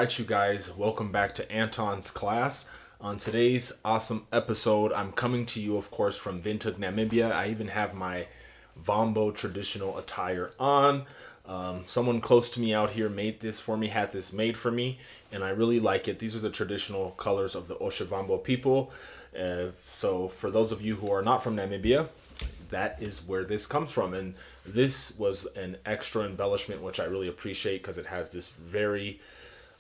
right, you guys, welcome back to Anton's class. On today's awesome episode, I'm coming to you, of course, from Windhoek, Namibia. I even have my Vombo traditional attire on. Someone close to me out here made this for me, had this made for me, and I really like it. These are the traditional colors of the Oshavambo people. So for those of you who are not from Namibia, that is where this comes from. And this was an extra embellishment, which I really appreciate because it has this very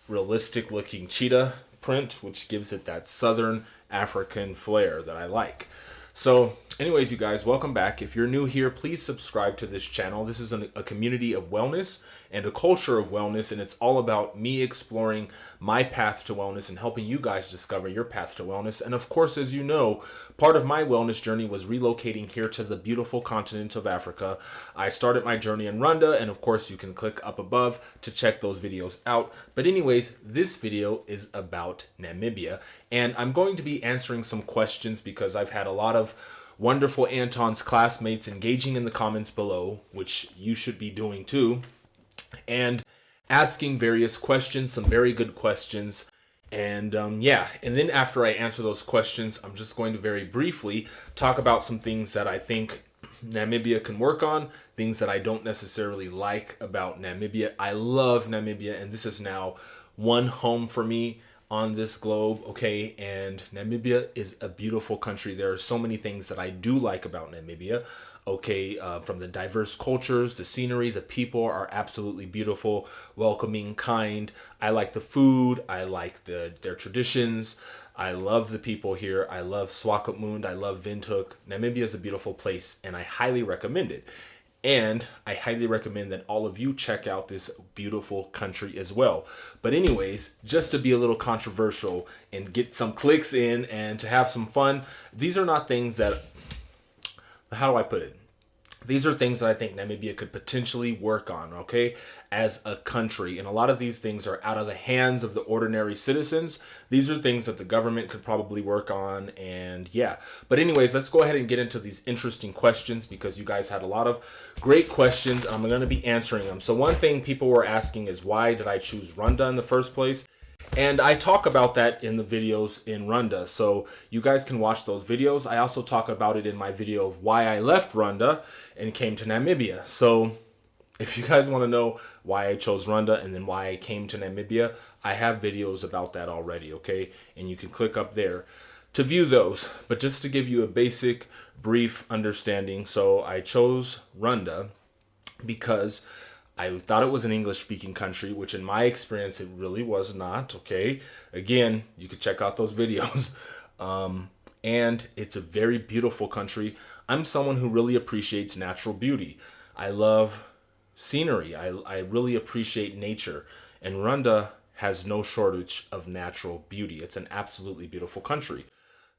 realistic looking cheetah print, which gives it that Southern African flair that I like. So anyways, you guys, welcome back. If you're new here, please subscribe to this channel. This is a community of wellness and a culture of wellness, and it's all about me exploring my path to wellness and helping you guys discover your path to wellness. And of course, as you know, part of my wellness journey was relocating here to the beautiful continent of Africa. I started my journey in Rwanda, and of course, you can click up above to check those videos out. But anyways, this video is about Namibia, and I'm going to be answering some questions because I've had a lot of wonderful Anton's classmates engaging in the comments below, which you should be doing too, and asking various questions, some very good questions. And and then after I answer those questions, I'm just going to very briefly talk about some things that I think Namibia can work on, things that I don't necessarily like about Namibia. I love Namibia, and this is now one home for me on this globe, okay? And Namibia is a beautiful country. There are so many things that I do like about Namibia, okay? From the diverse cultures, the scenery, the people are absolutely beautiful, welcoming, kind. I like the food. I like their traditions. I love the people here. I love Swakopmund. I love Windhoek. Namibia is a beautiful place, and I highly recommend it. And I highly recommend that all of you check out this beautiful country as well. But anyways, just to be a little controversial and get some clicks in and to have some fun, these are not things that, how do I put it? These are things that I think Namibia could potentially work on, okay, as a country. And a lot of these things are out of the hands of the ordinary citizens. These are things that the government could probably work on, and yeah. But anyways, let's go ahead and get into these interesting questions because you guys had a lot of great questions. I'm going to be answering them. So one thing people were asking is, why did I choose Rwanda in the first place? And I talk about that in the videos in Rwanda, so you guys can watch those videos. I also talk about it in my video of why I left Rwanda and came to Namibia. So if you guys want to know why I chose Rwanda and then why I came to Namibia, I have videos about that already, okay? And you can click up there to view those. But just to give you a basic, brief understanding, so I chose Rwanda because I thought it was an English-speaking country, which in my experience, it really was not, okay? Again, you could check out those videos. And it's a very beautiful country. I'm someone who really appreciates natural beauty. I love scenery. I really appreciate nature. And Rwanda has no shortage of natural beauty. It's an absolutely beautiful country.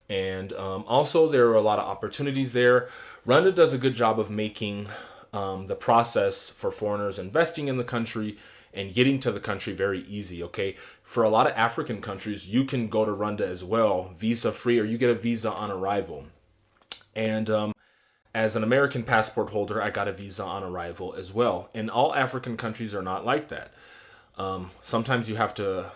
And also, there are a lot of opportunities there. Rwanda does a good job of making the process for foreigners investing in the country and getting to the country very easy, okay? For a lot of African countries, you can go to Rwanda as well, visa free, or you get a visa on arrival. And as an American passport holder, I got a visa on arrival as well. And all African countries are not like that. Sometimes you have to,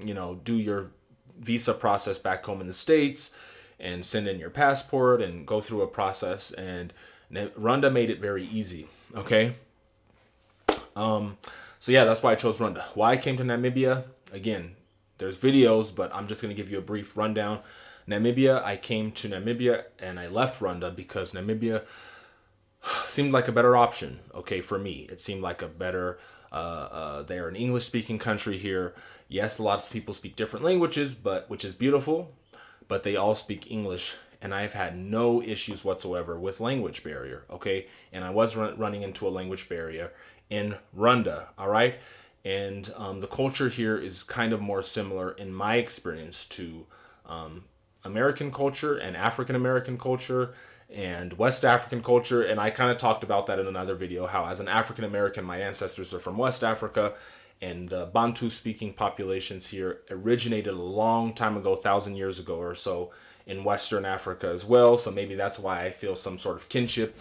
do your visa process back home in the States and send in your passport and go through a process, and Rwanda made it very easy, okay? So yeah, that's why I chose Rwanda. Why I came to Namibia, again, there's videos, but I'm just going to give you a brief rundown. Namibia, I came to Namibia and I left Rwanda because Namibia seemed like a better option, okay, for me. It seemed like a better, they're an English-speaking country here. Yes, lots of people speak different languages, which is beautiful, but they all speak English. And I've had no issues whatsoever with language barrier, okay? And I was running into a language barrier in Rwanda, all right? And the culture here is kind of more similar, in my experience, to American culture and African-American culture and West African culture. And I kind of talked about that in another video, how as an African-American, my ancestors are from West Africa, and the Bantu-speaking populations here originated a long time ago, 1,000 years ago or so, in Western Africa as well. So maybe that's why I feel some sort of kinship.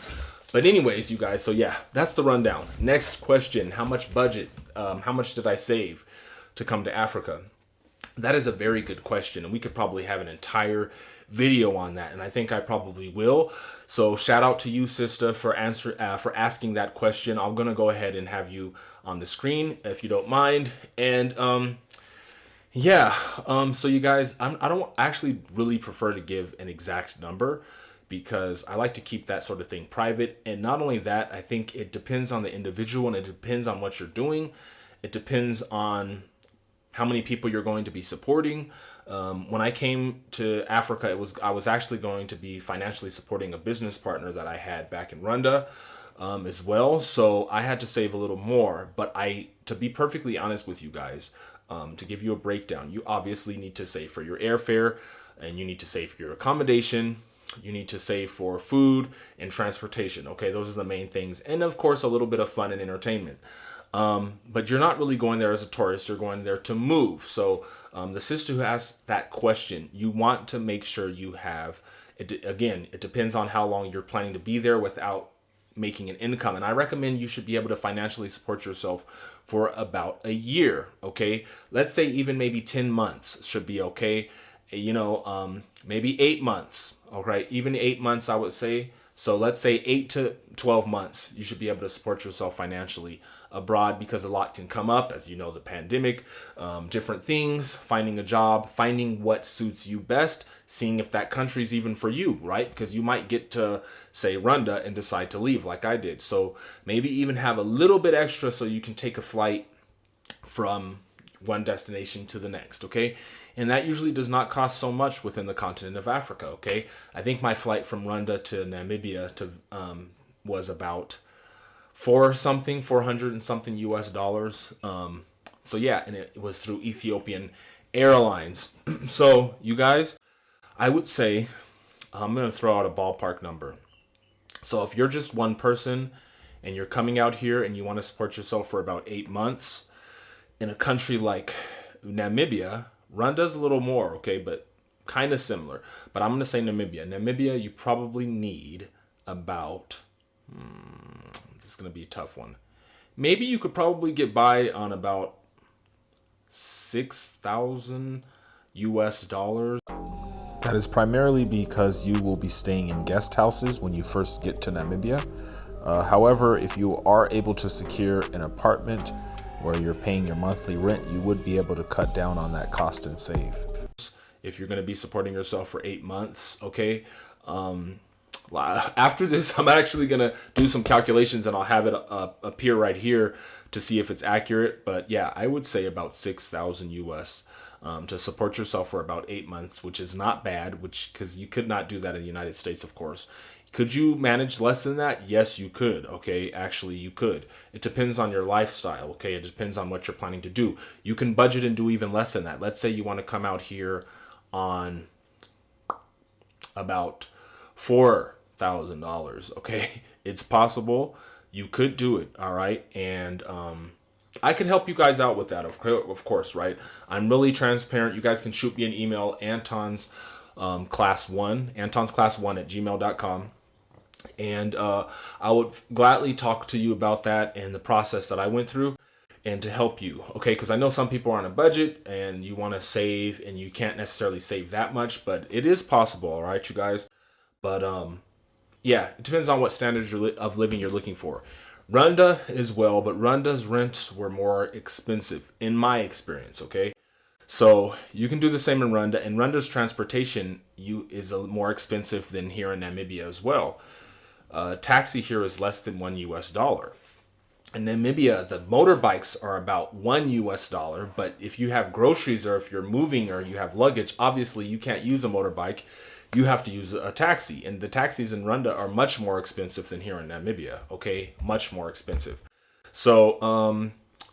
But anyways, you guys, so yeah, that's the rundown. Next question, how much budget? How much did I save? to come to Africa? That is a very good question, and we could probably have an entire video on that, and I think I probably will. So shout out to you, sister, for asking that question. I'm gonna go ahead and have you on the screen if you don't mind. And so you guys, I don't actually really prefer to give an exact number because I like to keep that sort of thing private. And not only that, I think it depends on the individual and it depends on what you're doing. It depends on how many people you're going to be supporting. When I came to Africa, I was actually going to be financially supporting a business partner that I had back in Rwanda as well. So I had to save a little more. But to be perfectly honest with you guys, to give you a breakdown, you obviously need to save for your airfare, and you need to save for your accommodation. You need to save for food and transportation. Okay, those are the main things. And of course, a little bit of fun and entertainment. But you're not really going there as a tourist. You're going there to move. So the sister who asked that question, you want to make sure you have, again, it depends on how long you're planning to be there without making an income. And I recommend you should be able to financially support yourself for about a year. Okay, let's say even maybe 10 months should be okay. Maybe 8 months. All right, even 8 months, I would say. So let's say 8 to 12 months, you should be able to support yourself financially abroad, because a lot can come up, as you know, the pandemic, different things, finding a job, finding what suits you best, seeing if that country's even for you, right? Because you might get to, say, Rwanda and decide to leave like I did. So maybe even have a little bit extra so you can take a flight from one destination to the next, okay? And that usually does not cost so much within the continent of Africa, okay? I think my flight from Rwanda to Namibia was about 400 and something US dollars. So yeah, and it was through Ethiopian Airlines. So you guys, I would say, I'm going to throw out a ballpark number. So if you're just one person and you're coming out here and you want to support yourself for about 8 months in a country like Namibia, Rwanda's a little more, okay, but kind of similar. But I'm going to say Namibia. Namibia, you probably need about, this is going to be a tough one. Maybe you could probably get by on about 6,000 US dollars. That is primarily because you will be staying in guest houses when you first get to Namibia. However, if you are able to secure an apartment where you're paying your monthly rent, you would be able to cut down on that cost and save. If you're going to be supporting yourself for 8 months, okay? After this, I'm actually going to do some calculations and I'll have it appear right here to see if it's accurate. But yeah, I would say about 6,000 US to support yourself for about 8 months, which is not bad, because you could not do that in the United States, of course. Could you manage less than that? Yes, you could. Okay, actually, you could. It depends on your lifestyle. Okay, it depends on what you're planning to do. You can budget and do even less than that. Let's say you want to come out here on about $4,000. Okay, it's possible. You could do it. All right, and I could help you guys out with that. Of course, right? I'm really transparent. You guys can shoot me an email, Anton's class 1 @gmail.com. And I would gladly talk to you about that and the process that I went through and to help you. Okay, because I know some people are on a budget and you want to save and you can't necessarily save that much, but it is possible. All right, you guys. But yeah, it depends on what standards of living you're looking for. Rwanda as well, but Rwanda's rents were more expensive in my experience. Okay. So you can do the same in Rwanda, and Rwanda's transportation is more expensive than here in Namibia as well. Taxi here is less than $1 US. In Namibia, the motorbikes are about $1 US, but if you have groceries or if you're moving or you have luggage, obviously you can't use a motorbike. You have to use a taxi, and the taxis in Rwanda are much more expensive than here in Namibia. Okay, much more expensive. So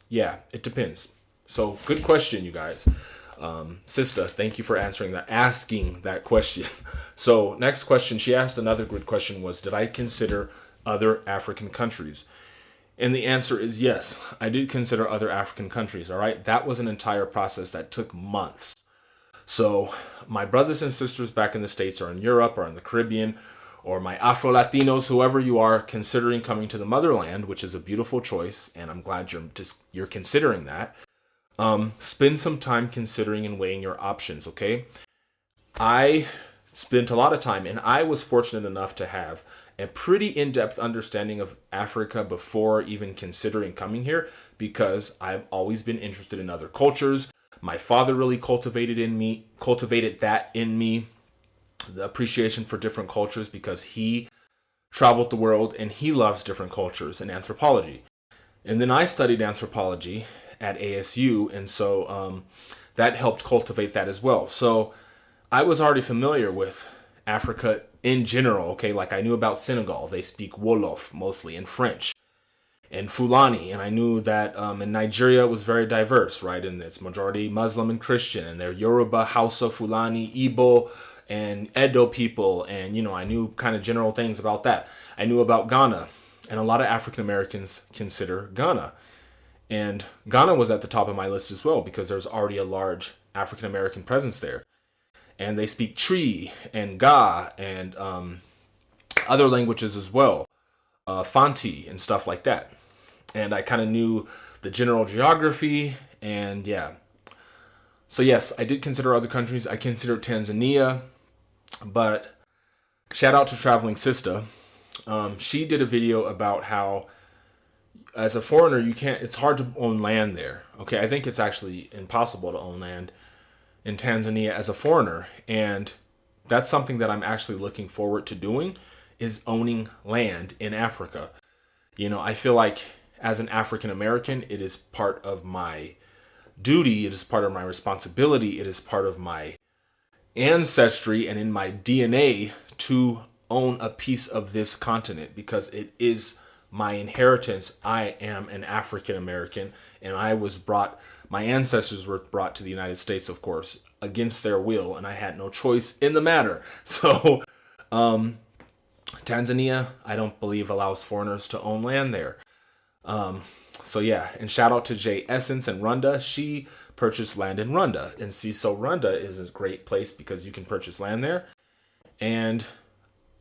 yeah, it depends. So good question, you guys. Sista, thank you for asking that question. So next question, she asked another good question was, did I consider other African countries? And the answer is yes, I did consider other African countries. All right. That was an entire process that took months. So my brothers and sisters back in the States or in Europe or in the Caribbean, or my Afro-Latinos, whoever you are considering coming to the motherland, which is a beautiful choice. And I'm glad you're considering that. Spend some time considering and weighing your options, okay? I spent a lot of time, and I was fortunate enough to have a pretty in-depth understanding of Africa before even considering coming here, because I've always been interested in other cultures. My father really cultivated that in me, the appreciation for different cultures, because he traveled the world and he loves different cultures and anthropology. And then I studied anthropology at ASU, and so that helped cultivate that as well. So I was already familiar with Africa in general, okay? Like I knew about Senegal. They speak Wolof mostly, and French, and Fulani. And I knew that in Nigeria it was very diverse, right? And it's majority Muslim and Christian. And they're Yoruba, Hausa, Fulani, Igbo, and Edo people. And, I knew kind of general things about that. I knew about Ghana. And a lot of African Americans consider Ghana. And Ghana was at the top of my list as well, because there's already a large African American presence there. And they speak Tree and Ga and other languages as well, Fanti and stuff like that. And I kind of knew the general geography, and yeah. So yes, I did consider other countries. I considered Tanzania, but shout out to Traveling Sista. She did a video about how, as a foreigner, it's hard to own land there. Okay, I think it's actually impossible to own land in Tanzania as a foreigner. And that's something that I'm actually looking forward to doing, is owning land in Africa. I feel like as an African American, it is part of my duty, it is part of my responsibility, it is part of my ancestry and in my DNA to own a piece of this continent, because it is my inheritance. I am an African American, and my ancestors were brought to the United States, of course, against their will, and I had no choice in the matter. So, Tanzania, I don't believe allows foreigners to own land there. So yeah, and shout out to Jay Essence and Runda. She purchased land in Runda, and see, so Runda is a great place because you can purchase land there, and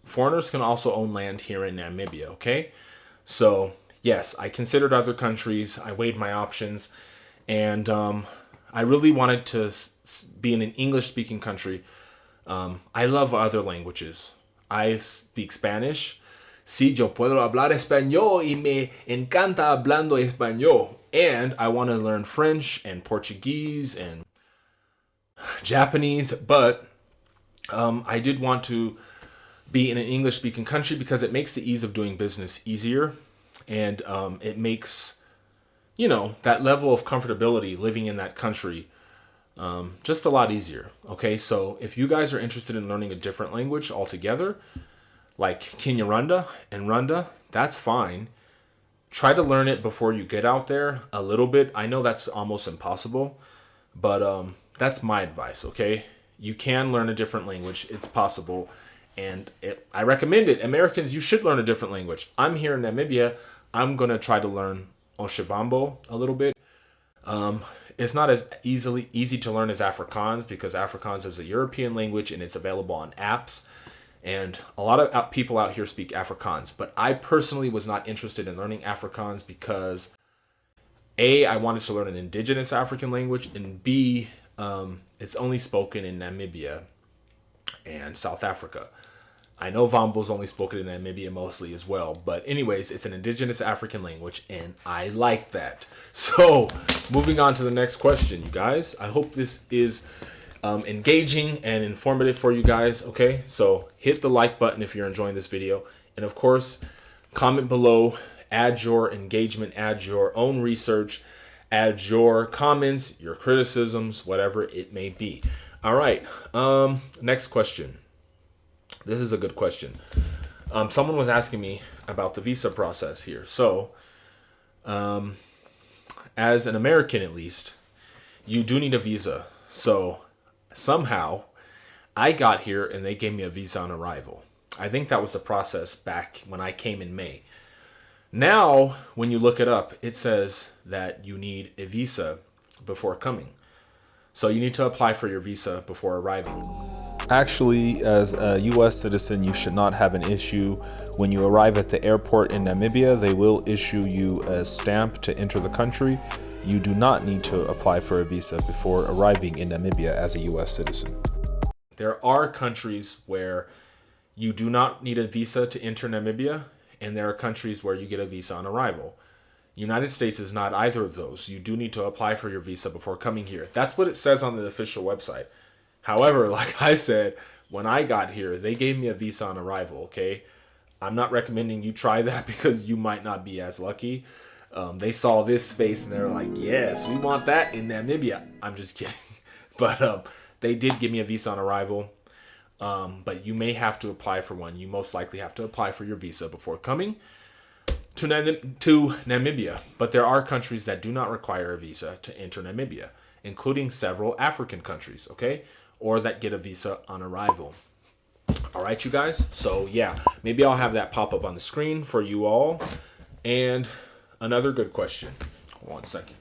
foreigners can also own land here in Namibia. Okay, so yes, I considered other countries. I weighed my options, and I really wanted to be in an English-speaking country. I love other languages. I speak Spanish. Sí, yo puedo hablar español y me encanta hablando español. And I want to learn French and Portuguese and Japanese, but I did want to be in an English-speaking country because it makes the ease of doing business easier, and it makes, that level of comfortability living in that country just a lot easier. Okay, so if you guys are interested in learning a different language altogether, like Kinyarwanda and Runda, that's fine. Try to learn it before you get out there a little bit. I know that's almost impossible, but that's my advice, okay? You can learn a different language. It's possible, and I recommend it. Americans, you should learn a different language. I'm here in Namibia. I'm going to try to learn Oshibambo a little bit. It's not as easy to learn as Afrikaans, because Afrikaans is a European language and it's available on apps. And a lot of people out here speak Afrikaans, but I personally was not interested in learning Afrikaans because A, I wanted to learn an indigenous African language, and B, it's only spoken in Namibia and South Africa. I know Vambo is only spoken in Namibia mostly as well, but anyways, it's an indigenous African language, and I like that. So, moving on to the next question, you guys. I hope this is engaging and informative for you guys. Okay, so hit the like button if you're enjoying this video, and of course comment below, add your engagement, add your own research, add your comments, your criticisms, whatever it may be. All right, next question. This is a good question. Someone was asking me about the visa process here. So as an American, at least, you do need a visa. So somehow I got here and they gave me a visa on arrival. I think that was the process back when I came in May. Now, when you look it up, it says that you need a visa before coming. So you need to apply for your visa before arriving. Actually, as a US citizen, you should not have an issue. When you arrive at the airport in Namibia, they will issue you a stamp to enter the country. You do not need to apply for a visa before arriving in Namibia as a US citizen. There are countries where you do not need a visa to enter Namibia, and there are countries where you get a visa on arrival. United States is not either of those. You do need to apply for your visa before coming here. That's what it says on the official website. However, like I said, when I got here, they gave me a visa on arrival, okay? I'm not recommending you try that because you might not be as lucky. They saw this face and they're like, yes, we want that in Namibia. I'm just kidding. But they did give me a visa on arrival. But you may have to apply for one. You most likely have to apply for your visa before coming to Namibia. But there are countries that do not require a visa to enter Namibia, including several African countries, okay? Or that get a visa on arrival. All right, you guys? So, yeah, maybe I'll have that pop up on the screen for you all. And another good question. One second.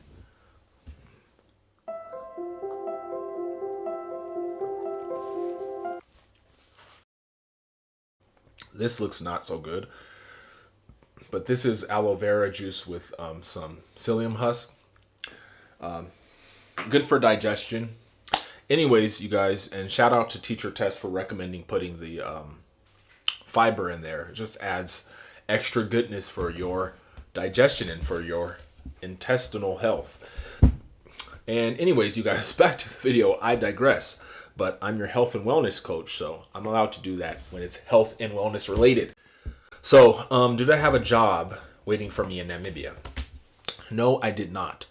This looks not so good. But this is aloe vera juice with some psyllium husk. Good for digestion. Anyways, you guys, and shout out to Teacher Test for recommending putting the fiber in there. It just adds extra goodness for your digestion and for your intestinal health. And anyways, you guys, back to the video. I digress, but I'm your health and wellness coach, so I'm allowed to do that when it's health and wellness related. So, did I have a job waiting for me in Namibia? No, I did not.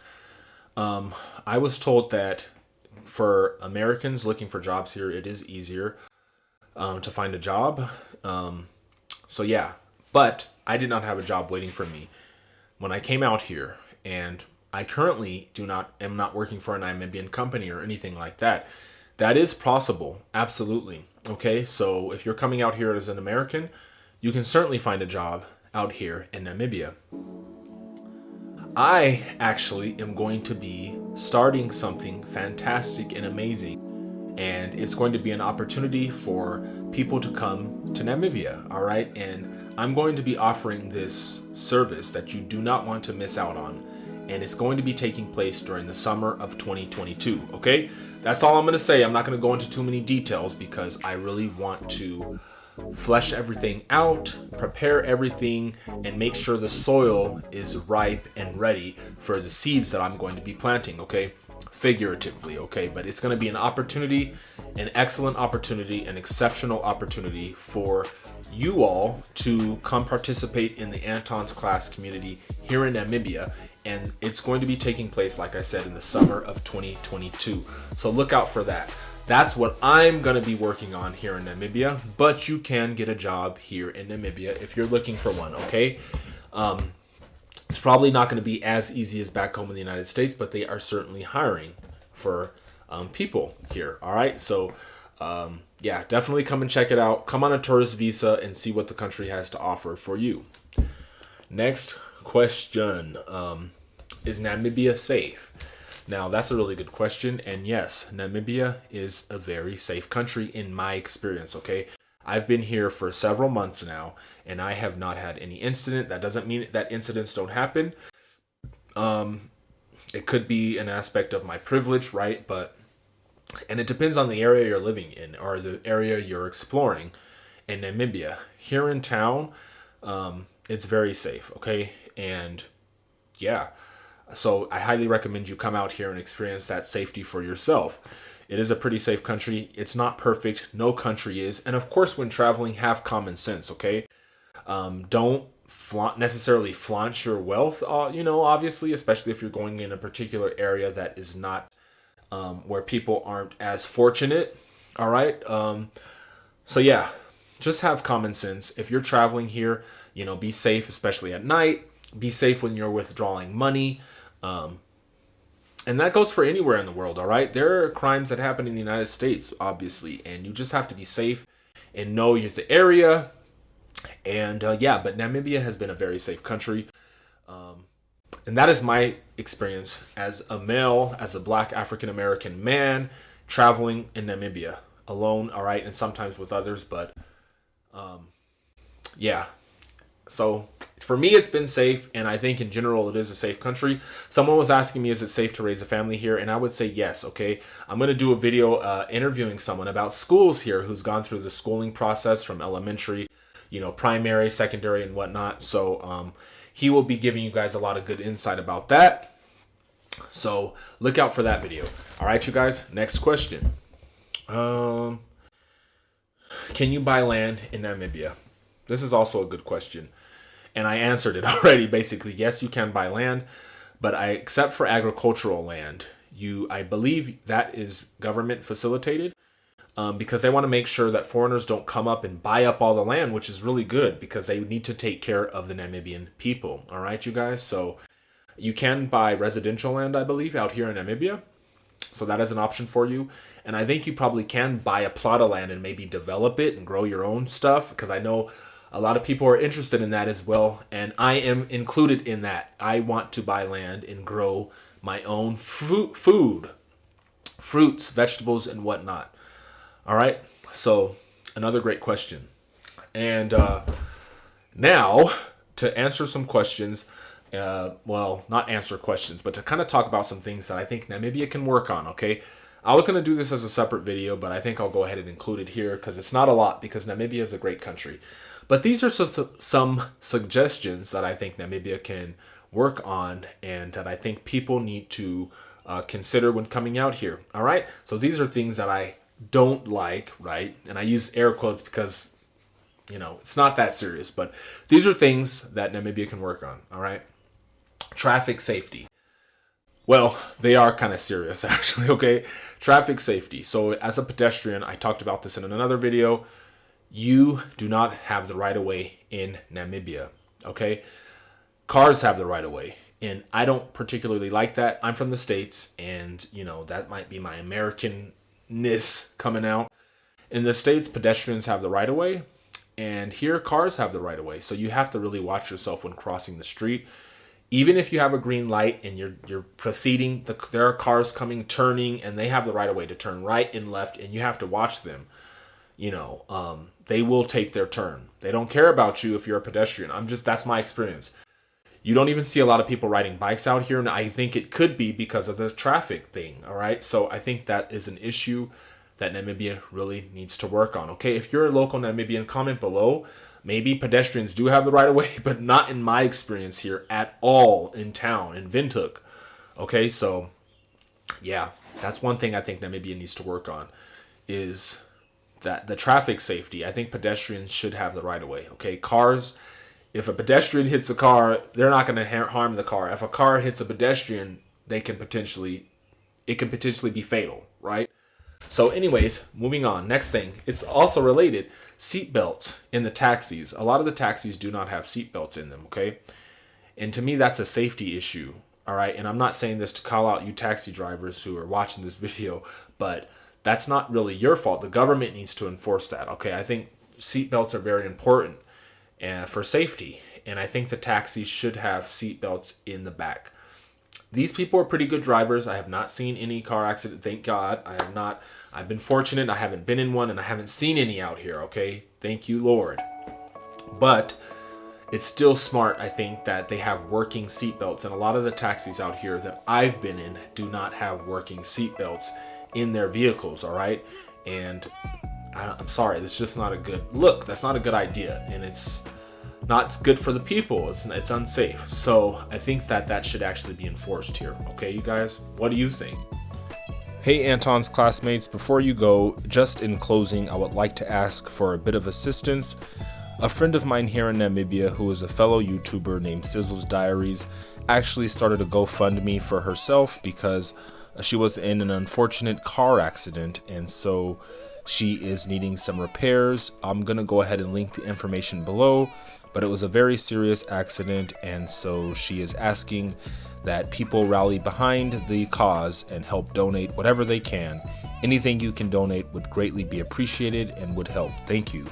I was told that for Americans looking for jobs here, it is easier to find a job. So yeah, but I did not have a job waiting for me when I came out here, and I currently am not working for a Namibian company or anything like that. That is possible, absolutely. Okay, so if you're coming out here as an American, you can certainly find a job out here in Namibia. I actually am going to be starting something fantastic and amazing, and it's going to be an opportunity for people to come to Namibia, all right? And I'm going to be offering this service that you do not want to miss out on, and it's going to be taking place during the summer of 2022, okay? That's all I'm going to say. I'm not going to go into too many details because I really want to flesh everything out, prepare everything, and make sure the soil is ripe and ready for the seeds that I'm going to be planting, okay? Figuratively, okay? But it's going to be an opportunity, an excellent opportunity, an exceptional opportunity for you all to come participate in the Anton's class community here in Namibia. And it's going to be taking place, like I said, in the summer of 2022. So look out for that. That's what I'm going to be working on here in Namibia, but you can get a job here in Namibia if you're looking for one, okay? It's probably not going to be as easy as back home in the United States, but they are certainly hiring for people here, all right? So, yeah, definitely come and check it out. Come on a tourist visa and see what the country has to offer for you. Next question, is Namibia safe? Now, that's a really good question, and yes, Namibia is a very safe country in my experience, okay? I've been here for several months now, and I have not had any incident. That doesn't mean that incidents don't happen. It could be an aspect of my privilege, right? And it depends on the area you're living in or the area you're exploring in Namibia. Here in town, it's very safe, okay? And yeah, so I highly recommend you come out here and experience that safety for yourself. It is a pretty safe country. It's not perfect. No country is. And of course, when traveling, have common sense, okay? Don't necessarily flaunt your wealth, obviously, especially if you're going in a particular area that is not where people aren't as fortunate, all right? So yeah, just have common sense. If you're traveling here, be safe, especially at night. Be safe when you're withdrawing money. And that goes for anywhere in the world, all right? There are crimes that happen in the United States, obviously, and you just have to be safe and know you're the area. And yeah, but Namibia has been a very safe country. And that is my experience as a male, as a Black African-American man traveling in Namibia alone, all right, and sometimes with others, but yeah. So for me, it's been safe, and I think in general it is a safe country. Someone was asking me, is it safe to raise a family here? And I would say yes, okay? I'm going to do a video interviewing someone about schools here who's gone through the schooling process from elementary, primary, secondary, and whatnot. So he will be giving you guys a lot of good insight about that. So look out for that video. All right, you guys, next question. Can you buy land in Namibia? This is also a good question. And I answered it already. Basically, yes, you can buy land, but except for agricultural land, I believe that is government facilitated because they want to make sure that foreigners don't come up and buy up all the land, which is really good because they need to take care of the Namibian people. All right, you guys. So you can buy residential land, I believe, out here in Namibia. So that is an option for you. And I think you probably can buy a plot of land and maybe develop it and grow your own stuff, because I know a lot of people are interested in that as well, and I am included in that. I want to buy land and grow my own food, fruits, vegetables, and whatnot. All right, so another great question. And now to answer some questions, well, not answer questions, but to kind of talk about some things that I think Namibia can work on, okay? I was going to do this as a separate video, but I think I'll go ahead and include it here because it's not a lot, because Namibia is a great country. But these are some suggestions that I think Namibia can work on and that I think people need to consider when coming out here. All right. So these are things that I don't like, right? And I use air quotes because, it's not that serious. But these are things that Namibia can work on. All right. Traffic safety. Well, they are kind of serious, actually. Okay. Traffic safety. So as a pedestrian, I talked about this in another video. You do not have the right of way in Namibia, okay? Cars have the right of way, and I don't particularly like that. I'm from the States, and, that might be my Americanness coming out. In the States, pedestrians have the right of way, and here cars have the right of way. So you have to really watch yourself when crossing the street. Even if you have a green light and you're proceeding, there are cars coming, turning, and they have the right of way to turn right and left, and you have to watch them. They will take their turn. They don't care about you if you're a pedestrian. That's my experience. You don't even see a lot of people riding bikes out here, and I think it could be because of the traffic thing, all right? So I think that is an issue that Namibia really needs to work on, okay? If you're a local Namibian, comment below. Maybe pedestrians do have the right of way, but not in my experience here at all in town, in Windhoek, okay? So, yeah, that's one thing I think Namibia needs to work on is that the traffic safety. I think pedestrians should have the right of way. Okay, cars, if a pedestrian hits a car, they're not going to harm the car. If a car hits a pedestrian, it can potentially be fatal, right? So anyways, moving on. Next thing, it's also related, seat belts in the taxis. A lot of the taxis do not have seat belts in them, okay? And to me, that's a safety issue, all right? And I'm not saying this to call out you taxi drivers who are watching this video, but that's not really your fault. The government needs to enforce that, okay? I think seatbelts are very important for safety, and I think the taxis should have seatbelts in the back. These people are pretty good drivers. I have not seen any car accident, thank God. I have not. I've been fortunate. I haven't been in one, and I haven't seen any out here, okay? Thank you, Lord. But it's still smart, I think, that they have working seatbelts, and a lot of the taxis out here that I've been in do not have working seatbelts in their vehicles, all right? And I'm sorry, that's just not a good look. That's not a good idea, and it's not good for the people. It's unsafe. So I think that should actually be enforced here. Okay, you guys, what do you think? Hey Anton's classmates, before you go, just in closing, I would like to ask for a bit of assistance. A friend of mine here in Namibia, who is a fellow YouTuber named Sizzle's Diaries, actually started a GoFundMe for herself because she was in an unfortunate car accident, and so she is needing some repairs. I'm gonna go ahead and link the information below, but it was a very serious accident, and so she is asking that people rally behind the cause and help donate whatever they can. Anything you can donate would greatly be appreciated and would help. Thank you.